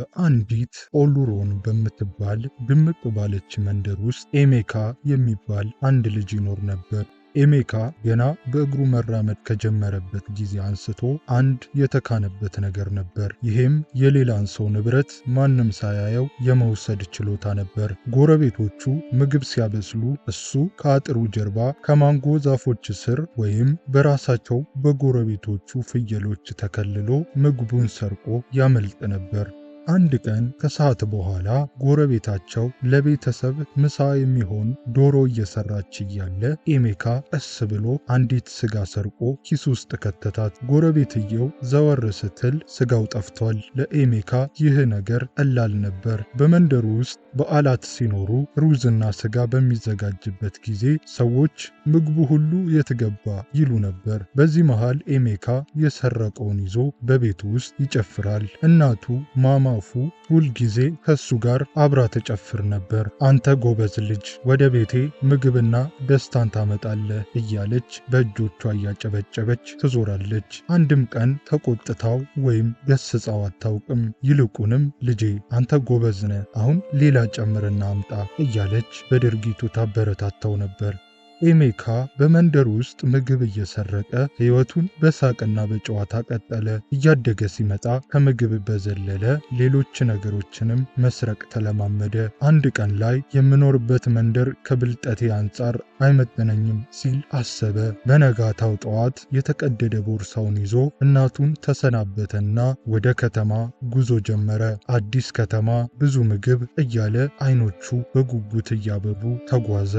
በአንዲት ኦሉሮን በምትባል ድምቅ ባለች መንደር ውስጥ ኤሜካ የሚባል አንድ ልጅ ይኖር ነበር። ኤሜካ ገና በእግሩ መራመድ ከጀመረበት ጊዜ አንስቶ አንድ የተካነበት ነገር ነበር። ይሄም የሌላን ሰው ንብረት ማንም ሳያየው የመውሰድ ችሎታ ነበር። ጎረቤቶቹ ምግብ ሲያበስሉ እሱ ከአጥሩ ጀርባ ከማንጎ ዛፎች ስር ወይም በራሳቸው በጎረቤቶቹ ፍየሎች ተከልሎ ምግቡን ሰርቆ ያመልጥ ነበር። አንድ ቀን ከሰዓት በኋላ ጎረቤታቸው ለቤተሰብ ምሳ የሚሆን ዶሮ እየሰራች እያለ ኤሜካ ቀስ ብሎ አንዲት ስጋ ሰርቆ ኪስ ውስጥ ከተታት። ጎረቤትየው ዘወር ስትል ስጋው ጠፍቷል። ለኤሜካ ይህ ነገር ቀላል ነበር። በመንደሩ ውስጥ በዓላት ሲኖሩ ሩዝና ስጋ በሚዘጋጅበት ጊዜ ሰዎች ምግቡ ሁሉ የት ገባ ይሉ ነበር። በዚህ መሃል ኤሜካ የሰረቀውን ይዞ በቤቱ ውስጥ ይጨፍራል። እናቱ ማማፉ ሁልጊዜ ከሱ ጋር አብራ ተጨፍር ነበር። አንተ ጎበዝ ልጅ ወደ ቤቴ ምግብና ደስታን ታመጣለህ እያለች በእጆቿ እያጨበጨበች ትዞራለች። አንድም ቀን ተቆጥታው ወይም ገስጻው አታውቅም። ይልቁንም ልጄ አንተ ጎበዝ ነህ፣ አሁን ሌላ ጨምርና አምጣ እያለች በድርጊቱ ታበረታታው ነበር። ኤሜካ በመንደር ውስጥ ምግብ እየሰረቀ ሕይወቱን በሳቅና በጨዋታ ቀጠለ። እያደገ ሲመጣ ከምግብ በዘለለ ሌሎች ነገሮችንም መስረቅ ተለማመደ። አንድ ቀን ላይ የምኖርበት መንደር ከብልጠቴ አንጻር አይመጥነኝም ሲል አሰበ። በነጋታው ጠዋት የተቀደደ ቦርሳውን ይዞ እናቱን ተሰናበተና ወደ ከተማ ጉዞ ጀመረ። አዲስ ከተማ፣ ብዙ ምግብ እያለ አይኖቹ በጉጉት እያበሩ ተጓዘ።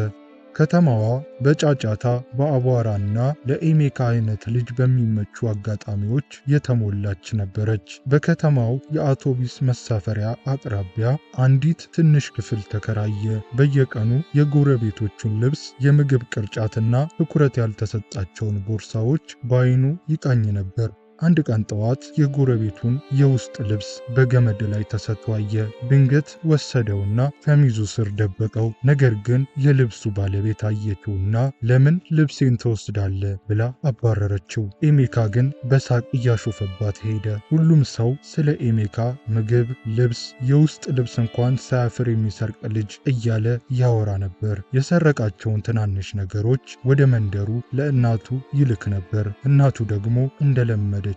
ከተማዋ በጫጫታ በአቧራና ለኤሜካ አይነት ልጅ በሚመቹ አጋጣሚዎች የተሞላች ነበረች። በከተማው የአውቶቡስ መሳፈሪያ አቅራቢያ አንዲት ትንሽ ክፍል ተከራየ። በየቀኑ የጎረቤቶቹን ልብስ፣ የምግብ ቅርጫትና ትኩረት ያልተሰጣቸውን ቦርሳዎች በዓይኑ ይቃኝ ነበር። አንድ ቀን ጠዋት የጎረቤቱን የውስጥ ልብስ በገመድ ላይ ተሰጥቶ አየ። ድንገት ወሰደውና ከሚዙ ስር ደበቀው። ነገር ግን የልብሱ ባለቤት አየችውና ለምን ልብሴን ትወስዳለህ ብላ አባረረችው። ኤሜካ ግን በሳቅ እያሾፈባት ሄደ። ሁሉም ሰው ስለ ኤሜካ ምግብ፣ ልብስ፣ የውስጥ ልብስ እንኳን ሳያፍር የሚሰርቅ ልጅ እያለ ያወራ ነበር። የሰረቃቸውን ትናንሽ ነገሮች ወደ መንደሩ ለእናቱ ይልክ ነበር። እናቱ ደግሞ እንደለመደ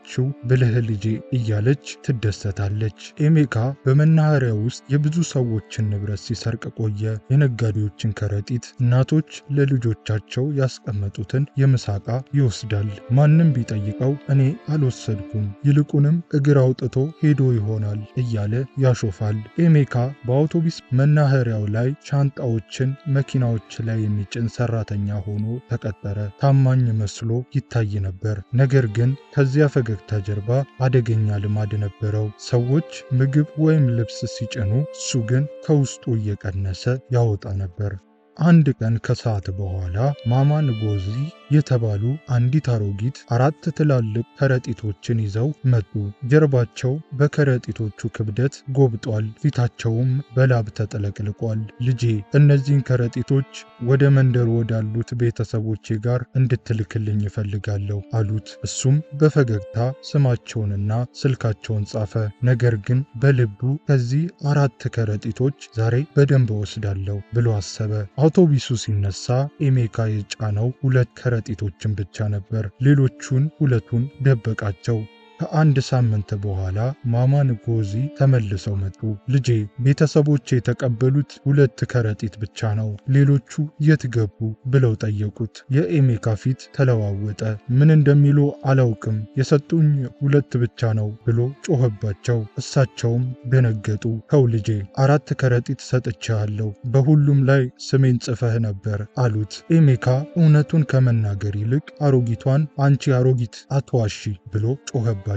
ብልህ ልጄ እያለች ትደሰታለች። ኤሜካ በመናኸሪያ ውስጥ የብዙ ሰዎችን ንብረት ሲሰርቅ ቆየ። የነጋዴዎችን ከረጢት፣ እናቶች ለልጆቻቸው ያስቀመጡትን የምሳ ዕቃ ይወስዳል። ማንም ቢጠይቀው እኔ አልወሰድኩም፣ ይልቁንም እግር አውጥቶ ሄዶ ይሆናል እያለ ያሾፋል። ኤሜካ በአውቶቡስ መናኸሪያው ላይ ሻንጣዎችን መኪናዎች ላይ የሚጭን ሰራተኛ ሆኖ ተቀጠረ። ታማኝ መስሎ ይታይ ነበር። ነገር ግን ከዚያ ፈገግታ ጀርባ አደገኛ ልማድ ነበረው። ሰዎች ምግብ ወይም ልብስ ሲጭኑ እሱ ግን ከውስጡ እየቀነሰ ያወጣ ነበር። አንድ ቀን ከሰዓት በኋላ ማማ ንጎዚ የተባሉ አንዲት አሮጊት 4 ትላልቅ ከረጢቶችን ይዘው መጡ። ጀርባቸው በከረጢቶቹ ክብደት ጎብጧል፣ ፊታቸውም በላብ ተጠለቅልቋል። ልጄ እነዚህን ከረጢቶች ወደ መንደር ወዳሉት ቤተሰቦቼ ጋር እንድትልክልኝ እፈልጋለሁ አሉት። እሱም በፈገግታ ስማቸውንና ስልካቸውን ጻፈ። ነገር ግን በልቡ ከዚህ 4 ከረጢቶች ዛሬ በደንብ ወስዳለሁ ብሎ አሰበ። አውቶቡሱ ሲነሳ ኤሜካ የጫነው 2 ከረጢቶችን ብቻ ነበር። ሌሎቹን 2ቱን ደበቃቸው። ከአንድ ሳምንት በኋላ ማማ ንጎዚ ተመልሰው መጡ። ልጄ ቤተሰቦቼ የተቀበሉት 2 ከረጢት ብቻ ነው፣ ሌሎቹ የት ገቡ ብለው ጠየቁት። የኤሜካ ፊት ተለዋወጠ። ምን እንደሚሉ አላውቅም፣ የሰጡኝ 2 ብቻ ነው ብሎ ጮኸባቸው። እሳቸውም ደነገጡ። ተው ልጄ 4 ከረጢት ሰጥቼሃለሁ፣ በሁሉም ላይ ስሜን ጽፈህ ነበር አሉት። ኤሜካ እውነቱን ከመናገር ይልቅ አሮጊቷን አንቺ አሮጊት አትዋሺ ብሎ ጮኸባቸው።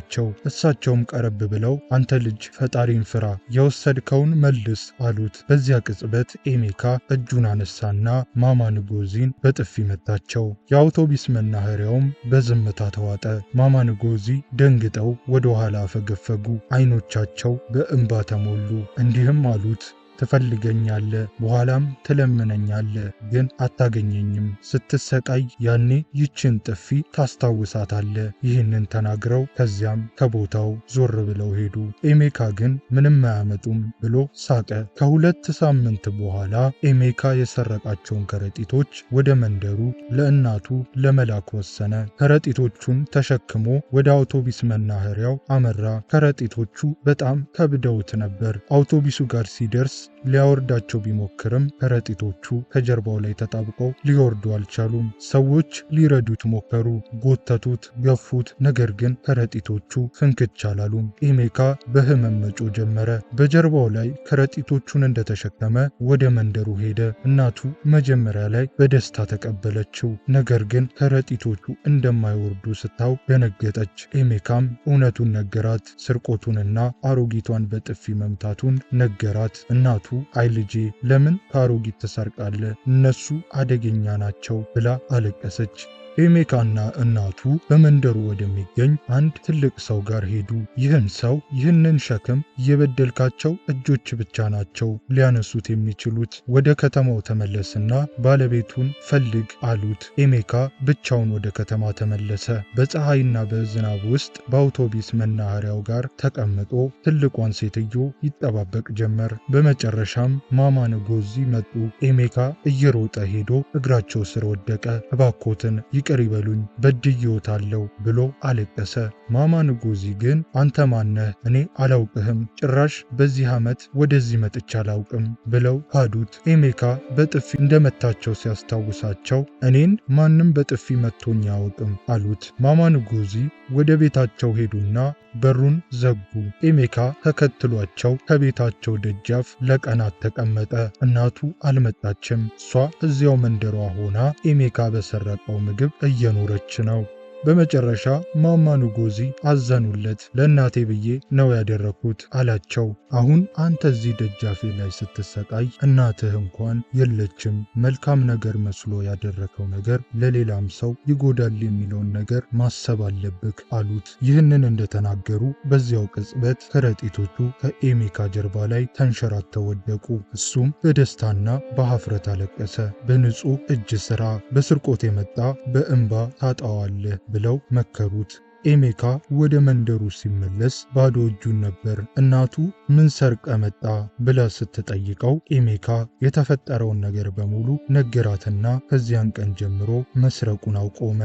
እሳቸውም ቀረብ ብለው አንተ ልጅ ፈጣሪን ፍራ፣ የወሰድከውን መልስ አሉት። በዚያ ቅጽበት ኤሜካ እጁን አነሳና ማማ ንጎዚን በጥፊ መታቸው። የአውቶቡስ መናኸሪያውም በዝምታ ተዋጠ። ማማ ንጎዚ ደንግጠው ወደ ኋላ አፈገፈጉ። አይኖቻቸው በእንባ ተሞሉ። እንዲህም አሉት፣ ትፈልገኛለህ፣ በኋላም ትለምነኛለህ፣ ግን አታገኘኝም። ስትሰቃይ ያኔ ይችን ጥፊ ታስታውሳታለህ። ይህንን ተናግረው ከዚያም ከቦታው ዞር ብለው ሄዱ። ኤሜካ ግን ምንም አያመጡም ብሎ ሳቀ። ከሁለት ሳምንት በኋላ ኤሜካ የሰረቃቸውን ከረጢቶች ወደ መንደሩ ለእናቱ ለመላክ ወሰነ። ከረጢቶቹን ተሸክሞ ወደ አውቶቢስ መናኸሪያው አመራ። ከረጢቶቹ በጣም ከብደውት ነበር። አውቶቢሱ ጋር ሲደርስ ሊያወርዳቸው ቢሞክርም ከረጢቶቹ ከጀርባው ላይ ተጣብቀው ሊወርዱ አልቻሉም። ሰዎች ሊረዱት ሞከሩ፣ ጎተቱት፣ ገፉት። ነገር ግን ከረጢቶቹ ፍንክች አላሉም። ኤሜካ በህመም መጮህ ጀመረ። በጀርባው ላይ ከረጢቶቹን እንደተሸከመ ወደ መንደሩ ሄደ። እናቱ መጀመሪያ ላይ በደስታ ተቀበለችው። ነገር ግን ከረጢቶቹ እንደማይወርዱ ስታውቅ ደነገጠች። ኤሜካም እውነቱን ነገራት። ስርቆቱንና አሮጊቷን በጥፊ መምታቱን ነገራት። እናቱ አይ ልጄ ለምን ከአሮጊት ትሰርቃለህ? እነሱ አደገኛ ናቸው ብላ አለቀሰች። ኤሜካና እናቱ በመንደሩ ወደሚገኝ አንድ ትልቅ ሰው ጋር ሄዱ። ይህም ሰው ይህንን ሸክም የበደልካቸው እጆች ብቻ ናቸው ሊያነሱት የሚችሉት፣ ወደ ከተማው ተመለስና ባለቤቱን ፈልግ አሉት። ኤሜካ ብቻውን ወደ ከተማ ተመለሰ። በፀሐይና በዝናብ ውስጥ በአውቶቢስ መናኸሪያው ጋር ተቀምጦ ትልቋን ሴትዮ ይጠባበቅ ጀመር። በመጨረሻም ማማ ንጎዚ መጡ። ኤሜካ እየሮጠ ሄዶ እግራቸው ስር ወደቀ። እባኮትን ይቅር ይበሉኝ በድዬዎታለሁ ብሎ አለቀሰ። ማማ ንጎዚ ግን አንተ ማነህ? እኔ አላውቅህም፣ ጭራሽ በዚህ ዓመት ወደዚህ መጥቼ አላውቅም ብለው ካዱት። ኤሜካ በጥፊ እንደመታቸው ሲያስታውሳቸው እኔን ማንም በጥፊ መቶኝ አያውቅም አሉት። ማማ ንጎዚ ወደ ቤታቸው ሄዱና በሩን ዘጉ። ኤሜካ ተከትሏቸው ከቤታቸው ደጃፍ ለቀናት ተቀመጠ። እናቱ አልመጣችም። እሷ እዚያው መንደሯ ሆና ኤሜካ በሰረቀው ምግብ እየኖረች ነው። በመጨረሻ ማማ ንጎዚ አዘኑለት። ለእናቴ ብዬ ነው ያደረኩት አላቸው። አሁን አንተ እዚህ ደጃፌ ላይ ስትሰቃይ እናትህ እንኳን የለችም። መልካም ነገር መስሎ ያደረከው ነገር ለሌላም ሰው ይጎዳል የሚለውን ነገር ማሰብ አለብክ አሉት። ይህንን እንደተናገሩ በዚያው ቅጽበት ከረጢቶቹ ከኤሜካ ጀርባ ላይ ተንሸራተው ወደቁ። እሱም በደስታና በሐፍረት አለቀሰ። በንጹህ እጅ ሥራ በስርቆት የመጣ በእንባ ታጣዋለህ ብለው መከሩት። ኤሜካ ወደ መንደሩ ሲመለስ ባዶ እጁን ነበር። እናቱ ምን ሰርቀ መጣ ብላ ስትጠይቀው ኤሜካ የተፈጠረውን ነገር በሙሉ ነገራትና ከዚያን ቀን ጀምሮ መስረቁን አቆመ።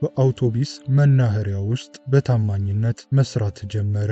በአውቶቢስ መናኸሪያ ውስጥ በታማኝነት መስራት ጀመረ።